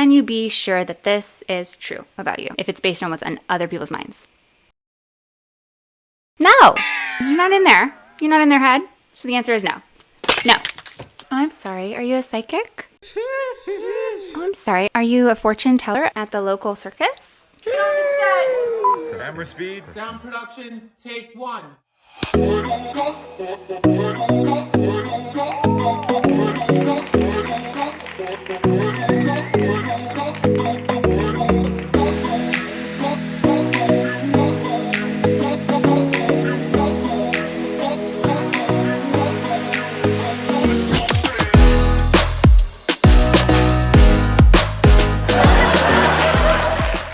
can you be sure that this is true about you if it's based on what's on other people's minds? No! You're not in there. You're not in their head. So the answer is no. No. Oh, I'm sorry. Are you a psychic? Oh, I'm sorry. Are you a fortune teller at the local circus? Camera speed. Sound production, take 1.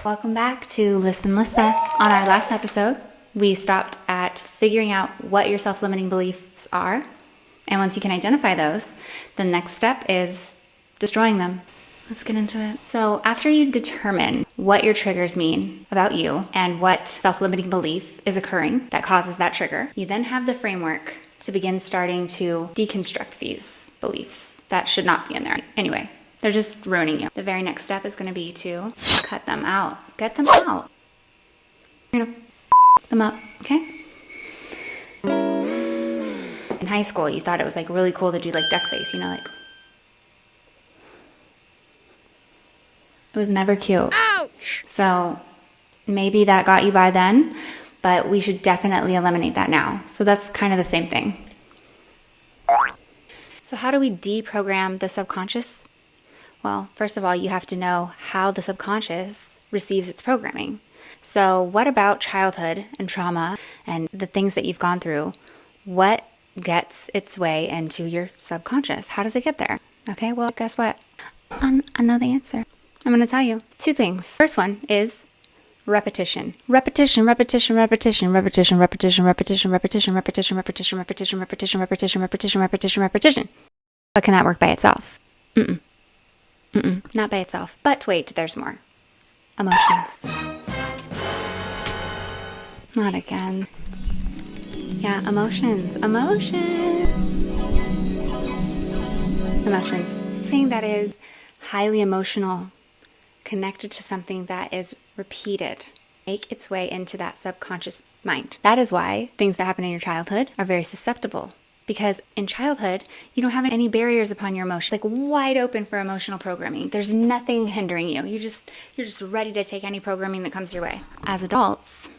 Welcome back to Listen Lissa. On our last episode, we stopped at figuring out what your self-limiting beliefs are. And once you can identify those, the next step is destroying them. Let's get into it. So after you determine what your triggers mean about you and what self-limiting belief is occurring that causes that trigger, you then have the framework to begin starting to deconstruct these beliefs that should not be in there. Anyway, they're just ruining you. The very next step is going to be to cut them out. Get them out. You're going to them up, okay? In high school, you thought it was like really cool to do like duck face, you know, like. It was never cute. Ouch! So maybe that got you by then, but we should definitely eliminate that now. So that's kind of the same thing. So how do we deprogram the subconscious? Well, first of all, you have to know how the subconscious receives its programming. So what about childhood and trauma and the things that you've gone through? What gets its way into your subconscious? How does it get there? Okay, well, guess what? I know the answer. I'm going to tell you 2 things. First one is repetition. Repetition, repetition, repetition, repetition, repetition, repetition, repetition, repetition, repetition, repetition, repetition, repetition, repetition, repetition, repetition. But can that work by itself? Not by itself. But wait, there's more. Emotions. Not again. Yeah, emotions. Emotions. Thing that is highly emotional, connected to something that is repeated, make its way into that subconscious mind. That is why things that happen in your childhood are very susceptible. Because in childhood, you don't have any barriers upon your emotions. Like wide open for emotional programming. There's nothing hindering you. You're just ready to take any programming that comes your way. As adults,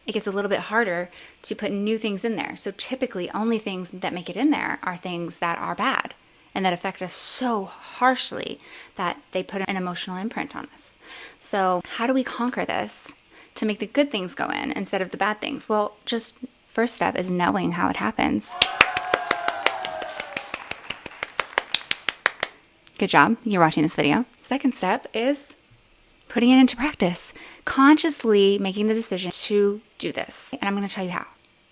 it gets a little bit harder to put new things in there. So typically, only things that make it in there are things that are bad and that affect us so harshly that they put an emotional imprint on us. So how do we conquer this to make the good things go in instead of the bad things? Well, just first step is knowing how it happens. Good job. You're watching this video. Second step is putting it into practice. Consciously making the decision to do this. And I'm going to tell you how.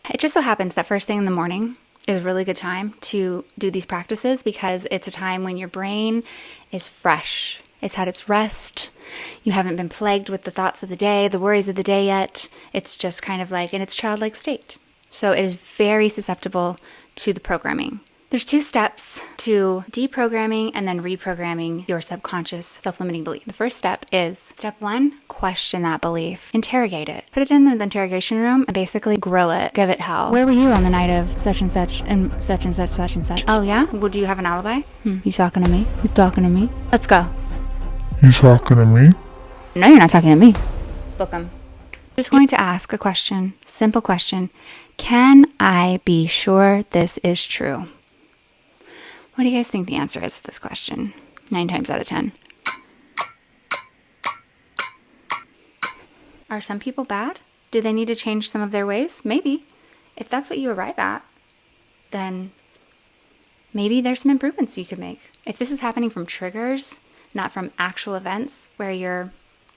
It just so happens that first thing in the morning is a really good time to do these practices because it's a time when your brain is fresh. It's had its rest. You haven't been plagued with the thoughts of the day, the worries of the day yet. It's just kind of like in its childlike state. So it is very susceptible to the programming. There's 2 steps to deprogramming and then reprogramming your subconscious self-limiting belief. The first step is step 1, question that belief. Interrogate it. Put it in the interrogation room and basically grill it. Give it hell. Where were you on the night of such and such and such and such, such and such? Oh yeah? Well, do you have an alibi? You talking to me? You talking to me? Let's go. You talking to me? No, you're not talking to me. Book 'em. Just going to ask a question. Simple question. Can I be sure this is true? What do you guys think the answer is to this question? 9 times out of 10. Are some people bad? Do they need to change some of their ways? Maybe. If that's what you arrive at, then maybe there's some improvements you could make. If this is happening from triggers, not from actual events where you're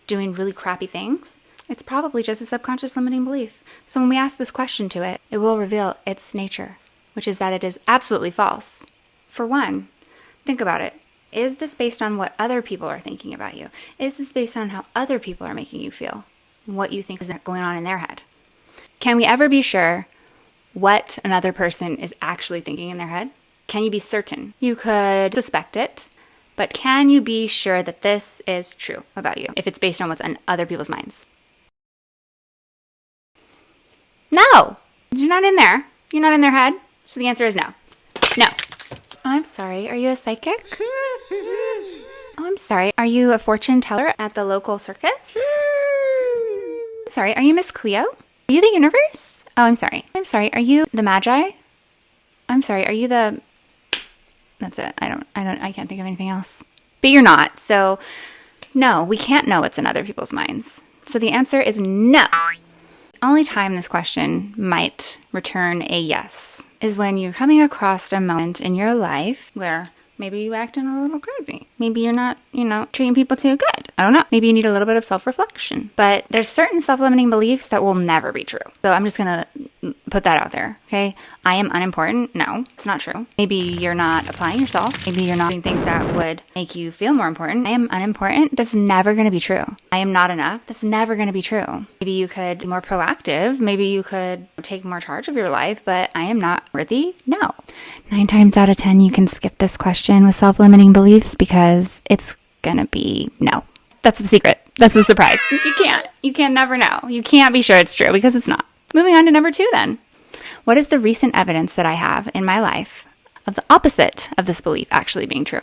doing really crappy things, it's probably just a subconscious limiting belief. So when we ask this question to it, it will reveal its nature, which is that it is absolutely false. For one, think about it. Is this based on what other people are thinking about you? Is this based on how other people are making you feel? What you think is going on in their head? Can we ever be sure what another person is actually thinking in their head? Can you be certain? You could suspect it, But can you be sure that this is true about you if it's based on what's on other people's minds? No! You're not in there. You're not in their head. So the answer is no. No. Oh, I'm sorry. Are you a psychic? Oh, I'm sorry. Are you a fortune teller at the local circus? I'm sorry. Are you Miss Cleo? Are you the universe? Oh, I'm sorry. I'm sorry. Are you the Magi? I'm sorry. Are you the... That's it. I can't think of anything else. But you're not. So no, we can't know what's in other people's minds. So the answer is no. Only time this question might return a yes is when you're coming across a moment in your life where maybe you acting a little crazy. Maybe you're not, treating people too good. I don't know. Maybe you need a little bit of self-reflection. But there's certain self-limiting beliefs that will never be true. So I'm just going to put that out there, okay? I am unimportant. No, it's not true. Maybe you're not applying yourself. Maybe you're not doing things that would make you feel more important. I am unimportant. That's never going to be true. I am not enough. That's never going to be true. Maybe you could be more proactive. Maybe you could take more charge of your life, but I am not worthy. No. 9 times out of 10, you can skip this question with self-limiting beliefs because it's going to be no. That's the secret. That's the surprise. You can't. You can never know. You can't be sure it's true because it's not. Moving on to number 2 then. What is the recent evidence that I have in my life of the opposite of this belief actually being true?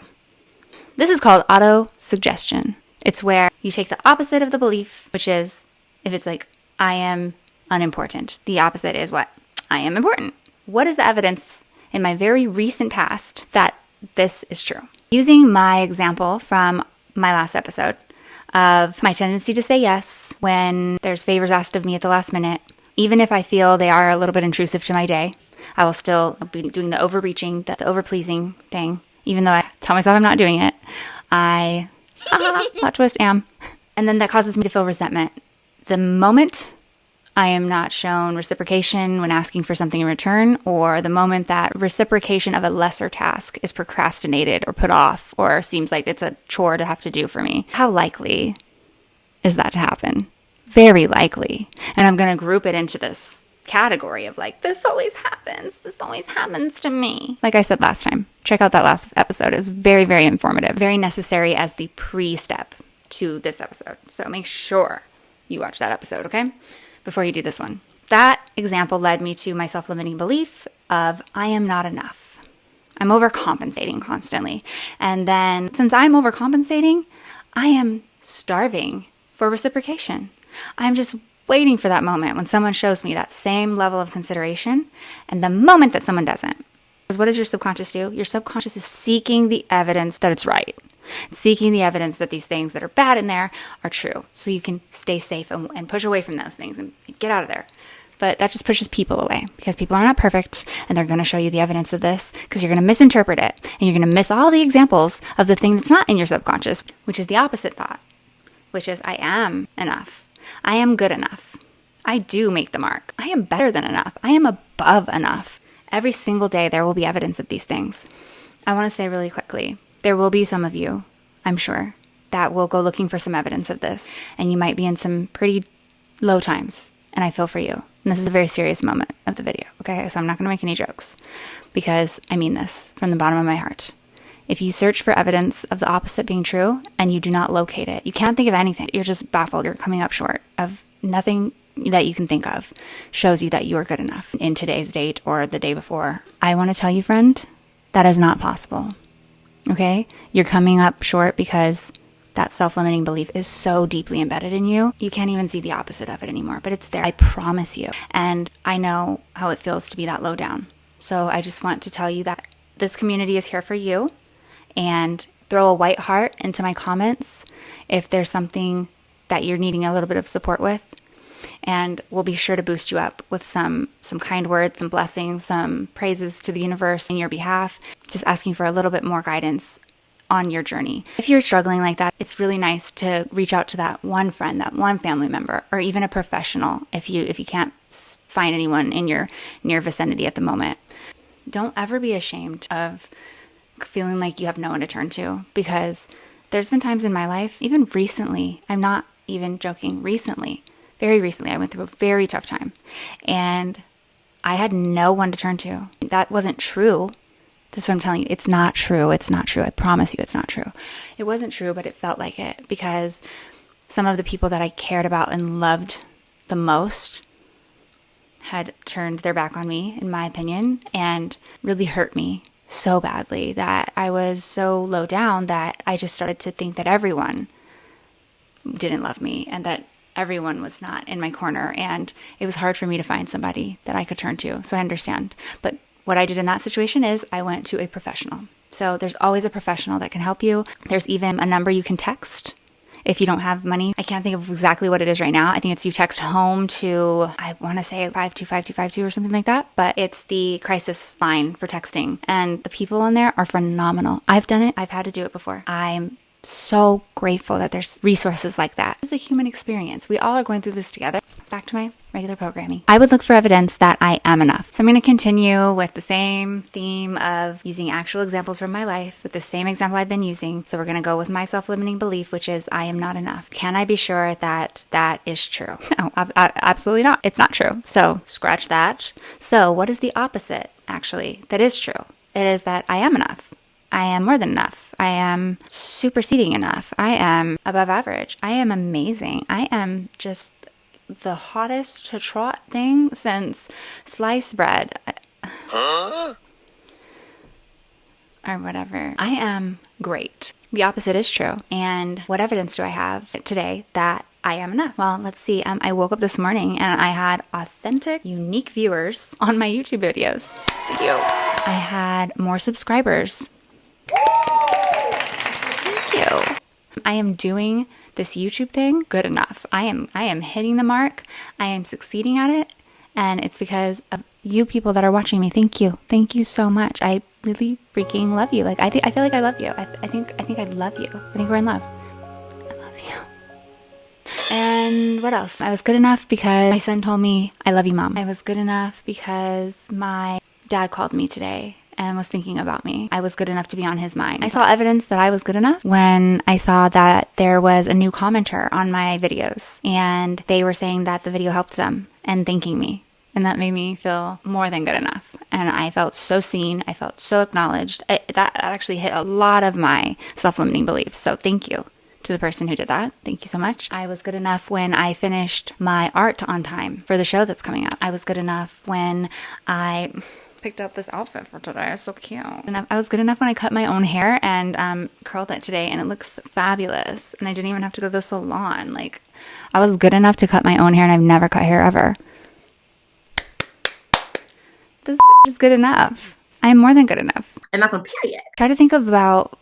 This is called autosuggestion. It's where you take the opposite of the belief, which is if it's like, I am unimportant. The opposite is what? I am important. What is the evidence in my very recent past that this is true? Using my example from my last episode of my tendency to say yes when there's favors asked of me at the last minute, even if I feel they are a little bit intrusive to my day, I will still be doing the overreaching, the overpleasing thing, even though I tell myself I'm not doing it. Plot twist, am. And then that causes me to feel resentment. The moment I am not shown reciprocation when asking for something in return, or the moment that reciprocation of a lesser task is procrastinated or put off, or seems like it's a chore to have to do for me, how likely is that to happen? Very likely. And I'm going to group it into this category of like, this always happens. This always happens to me. Like I said last time, check out that last episode. It was very, very informative, very necessary as the pre-step to this episode. So make sure you watch that episode, okay? Before you do this one. That example led me to my self-limiting belief of I am not enough. I'm overcompensating constantly. And then since I'm overcompensating, I am starving for reciprocation. I'm just waiting for that moment when someone shows me that same level of consideration and the moment that someone doesn't. Because what does your subconscious do? Your subconscious is seeking the evidence that it's right. It's seeking the evidence that these things that are bad in there are true. So you can stay safe and push away from those things and get out of there. But that just pushes people away because people are not perfect and they're going to show you the evidence of this because you're going to misinterpret it and you're going to miss all the examples of the thing that's not in your subconscious, which is the opposite thought, which is I am enough. I am good enough. I do make the mark. I am better than enough. I am above enough. Every single day there will be evidence of these things. I want to say really quickly, there will be some of you, I'm sure, that will go looking for some evidence of this. And you might be in some pretty low times. And I feel for you. And this is a very serious moment of the video, okay? So I'm not going to make any jokes because I mean this from the bottom of my heart. If you search for evidence of the opposite being true and you do not locate it, you can't think of anything. You're just baffled. You're coming up short of nothing that you can think of shows you that you are good enough in today's date or the day before. I want to tell you, friend, that is not possible. Okay? You're coming up short because that self-limiting belief is so deeply embedded in you. You can't even see the opposite of it anymore, but it's there. I promise you. And I know how it feels to be that low down. So I just want to tell you that this community is here for you. And throw a white heart into my comments if there's something that you're needing a little bit of support with. And we'll be sure to boost you up with some kind words, some blessings, some praises to the universe in your behalf. Just asking for a little bit more guidance on your journey. If you're struggling like that, it's really nice to reach out to that one friend, that one family member, or even a professional if you can't find anyone in your near vicinity at the moment. Don't ever be ashamed of feeling like you have no one to turn to, because there's been times in my life, even recently, I'm not even joking, very recently, I went through a very tough time and I had no one to turn to. That wasn't true This is what I'm telling you. It's not true. It's not true. I promise you it's not true. It wasn't true, but it felt like it because some of the people that I cared about and loved the most had turned their back on me, in my opinion, and really hurt me so badly that I was so low down that I just started to think that everyone didn't love me and that everyone was not in my corner. And it was hard for me to find somebody that I could turn to. So I understand. But what I did in that situation is I went to a professional. So there's always a professional that can help you. There's even a number you can text if you don't have money. I can't think of exactly what it is right now. I think it's you text home to, I want to say 525252 or something like that, but it's the crisis line for texting. And the people on there are phenomenal. I've done it. I've had to do it before. I'm so grateful that there's resources like that. It's a human experience. We all are going through this together. Back to my regular programming. I would look for evidence that I am enough. So I'm going to continue with the same theme of using actual examples from my life with the same example I've been using. So we're going to go with my self-limiting belief, which is I am not enough. Can I be sure that that is true? No, absolutely not. It's not true. So scratch that. So what is the opposite, actually, that is true? It is that I am enough. I am more than enough. I am superseding enough. I am above average. I am amazing. I am just the hottest to trot thing since sliced bread. Or whatever. I am great. The opposite is true. And what evidence do I have today that I am enough? Well, let's see. I woke up this morning and I had authentic, unique viewers on my YouTube videos. Thank you. I had more subscribers. Thank you. I am doing this YouTube thing good enough. I am hitting the mark. I am succeeding at it. And it's because of you people that are watching me. Thank you. Thank you so much. I really freaking love you. Like I feel like I love you. I think I love you. I think we're in love. I love you. And what else? I was good enough because my son told me, I love you, Mom. I was good enough because my dad called me today and was thinking about me. I was good enough to be on his mind. I saw evidence that I was good enough when I saw that there was a new commenter on my videos and they were saying that the video helped them and thanking me. And that made me feel more than good enough. And I felt so seen. I felt so acknowledged. That actually hit a lot of my self-limiting beliefs. So thank you to the person who did that. Thank you so much. I was good enough when I finished my art on time for the show that's coming up. I was good enough when I picked up this outfit for today. It's so cute. And I was good enough when I cut my own hair and curled it today, and it looks fabulous. And I didn't even have to go to the salon. Like, I was good enough to cut my own hair, and I've never cut hair ever. This is good enough. I am more than good enough. And that's on period. Try to think of about,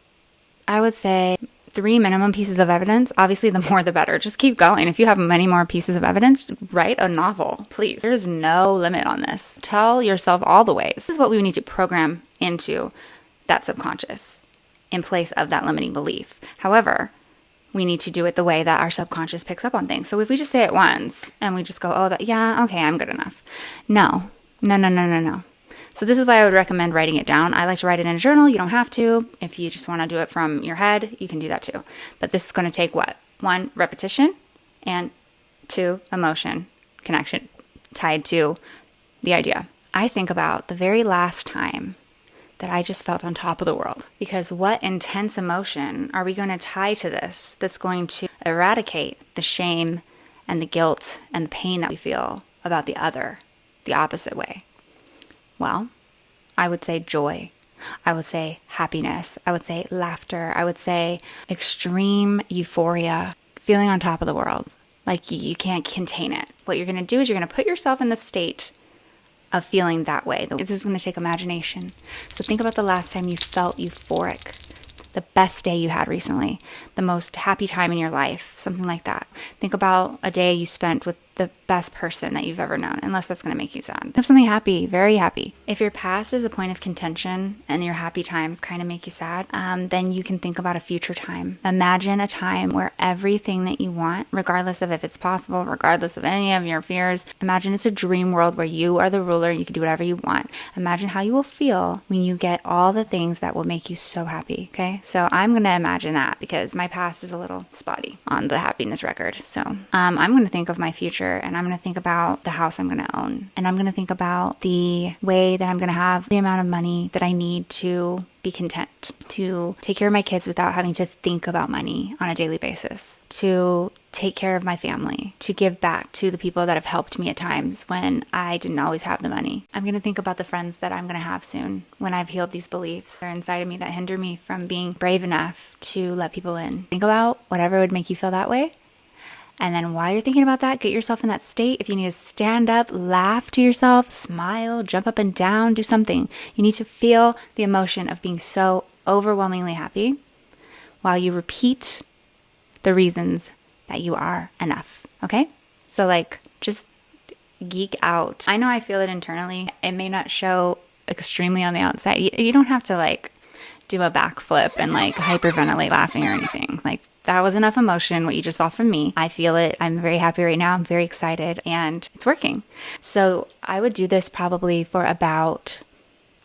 I would say, 3 minimum pieces of evidence. Obviously, the more the better. Just keep going. If you have many more pieces of evidence, write a novel, please. There's no limit on this. Tell yourself all the ways. This is what we need to program into that subconscious in place of that limiting belief. However, we need to do it the way that our subconscious picks up on things. So if we just say it once and we just go, oh, yeah, okay, I'm good enough. No. So this is why I would recommend writing it down. I like to write it in a journal. You don't have to. If you just want to do it from your head, you can do that too. But this is going to take what? 1, repetition, and 2, emotion, connection tied to the idea. I think about the very last time that I just felt on top of the world. Because what intense emotion are we going to tie to this that's going to eradicate the shame and the guilt and the pain that we feel about the other, the opposite way? Well, I would say joy. I would say happiness. I would say laughter. I would say extreme euphoria, feeling on top of the world. Like you can't contain it. What you're going to do is you're going to put yourself in the state of feeling that way. This is going to take imagination. So think about the last time you felt euphoric, the best day you had recently, the most happy time in your life, something like that. Think about a day you spent with the best person that you've ever known, unless that's going to make you sad. Have something happy, very happy. If your past is a point of contention and your happy times kind of make you sad, then you can think about a future time. Imagine a time where everything that you want, regardless of if it's possible, regardless of any of your fears, imagine it's a dream world where you are the ruler, you can do whatever you want. Imagine how you will feel when you get all the things that will make you so happy, okay? So I'm going to imagine that because my past is a little spotty on the happiness record. triggered. So I'm going to think of my future, and I'm going to think about the house I'm going to own. And I'm going to think about the way that I'm going to have the amount of money that I need to be content, to take care of my kids without having to think about money on a daily basis, to take care of my family, to give back to the people that have helped me at times when I didn't always have the money. I'm going to think about the friends that I'm going to have soon when I've healed these beliefs that are inside of me that hinder me from being brave enough to let people in. Think about whatever would make you feel that way. And then while you're thinking about that, get yourself in that state. If you need to stand up, laugh to yourself, smile, jump up and down, do something. You need to feel the emotion of being so overwhelmingly happy while you repeat the reasons that you are enough. Okay? So like, just geek out. I know I feel it internally. It may not show extremely on the outside. You don't have to like do a backflip and like hyperventilate laughing or anything. Like, that was enough emotion, what you just saw from me. I feel it. I'm very happy right now. I'm very excited, and it's working. So I would do this probably for about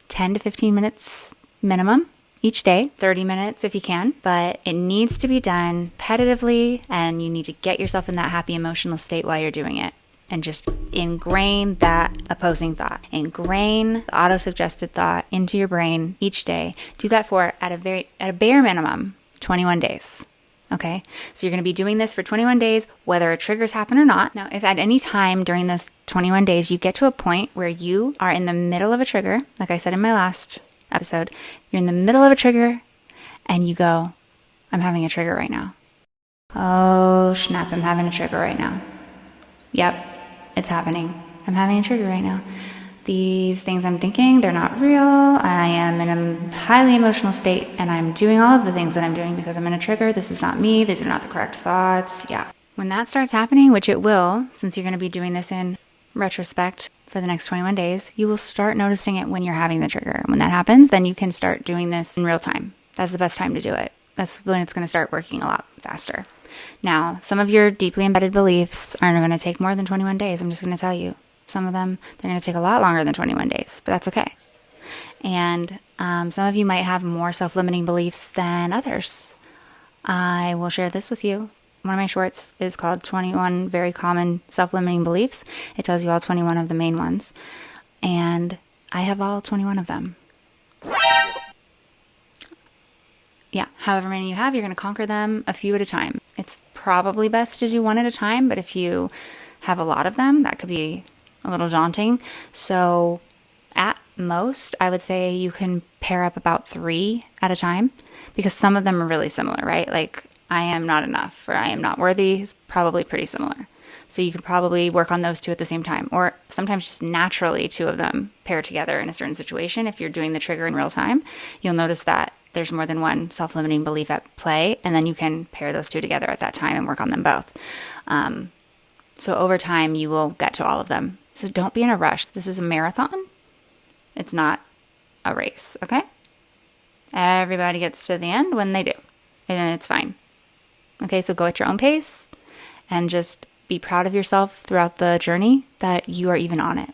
10 to 15 minutes minimum each day, 30 minutes if you can, but it needs to be done repetitively, and you need to get yourself in that happy emotional state while you're doing it. And just ingrain that opposing thought, ingrain the auto-suggested thought into your brain each day. Do that for, at a bare minimum, 21 days. Okay, so you're going to be doing this for 21 days, whether triggers happen or not. Now, if at any time during those 21 days you get to a point where you are in the middle of a trigger, like I said in my last episode, you're in the middle of a trigger and you go, I'm having a trigger right now. Oh, snap, I'm having a trigger right now. Yep, it's happening. I'm having a trigger right now. These things I'm thinking, they're not real. I am in a highly emotional state, and I'm doing all of the things that I'm doing because I'm in a trigger. This is not me. These are not the correct thoughts. Yeah. When that starts happening, which it will, since you're going to be doing this in retrospect for the next 21 days, you will start noticing it when you're having the trigger. When that happens, then you can start doing this in real time. That's the best time to do it. That's when it's going to start working a lot faster. Now, some of your deeply embedded beliefs aren't going to take more than 21 days. I'm just going to tell you. Some of them, they're going to take a lot longer than 21 days, but that's okay. And some of you might have more self-limiting beliefs than others. I will share this with you. One of my shorts is called 21 Very Common Self-Limiting Beliefs. It tells you all 21 of the main ones. And I have all 21 of them. Yeah, however many you have, you're going to conquer them a few at a time. It's probably best to do one at a time, but if you have a lot of them, that could be a little daunting. So at most, I would say you can pair up about 3 at a time, because some of them are really similar, right? Like, I am not enough or I am not worthy is probably pretty similar. So you could probably work on those 2 at the same time, or sometimes just naturally 2 of them pair together in a certain situation. If you're doing the trigger in real time, you'll notice that there's more than one self-limiting belief at play, and then you can pair those 2 together at that time and work on them both. So over time, you will get to all of them. So don't be in a rush. This is a marathon. It's not a race, okay? Everybody gets to the end when they do, and it's fine. Okay, so go at your own pace and just be proud of yourself throughout the journey that you are even on it.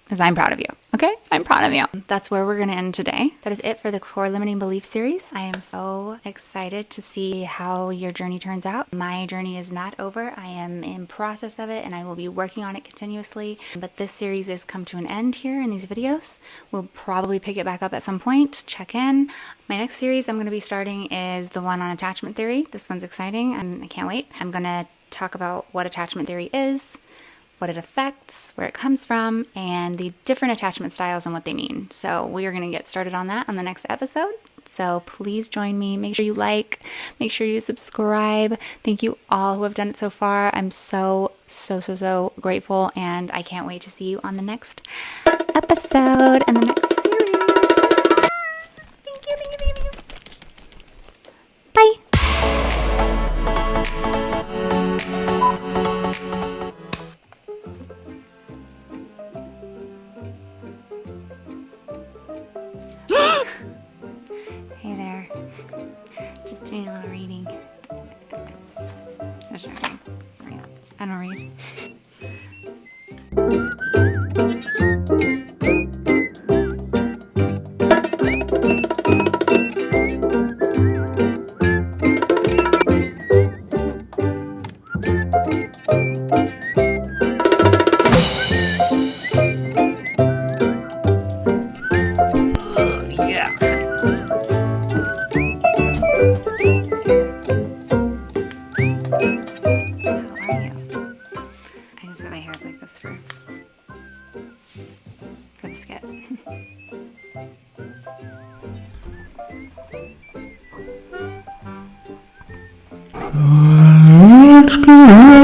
Because I'm proud of you, okay? I'm proud of you. That's where we're going to end today. That is it for the Core Limiting Belief series. I am so excited to see how your journey turns out. My journey is not over. I am in process of it, and I will be working on it continuously. But this series is come to an end here in these videos. We'll probably pick it back up at some point. Check in. My next series I'm going to be starting is the one on attachment theory. This one's exciting. I can't wait. I'm going to talk about what attachment theory is, what it affects, where it comes from, and the different attachment styles and what they mean. So we are going to get started on that on the next episode. So please join me. Make sure you like, make sure you subscribe. Thank you all who have done it so far. I'm so grateful, and I can't wait to see you on the next episode and the next series. Thank you. Bye. Hey there. Just doing a little reading. Just joking. I don't read. Let's go.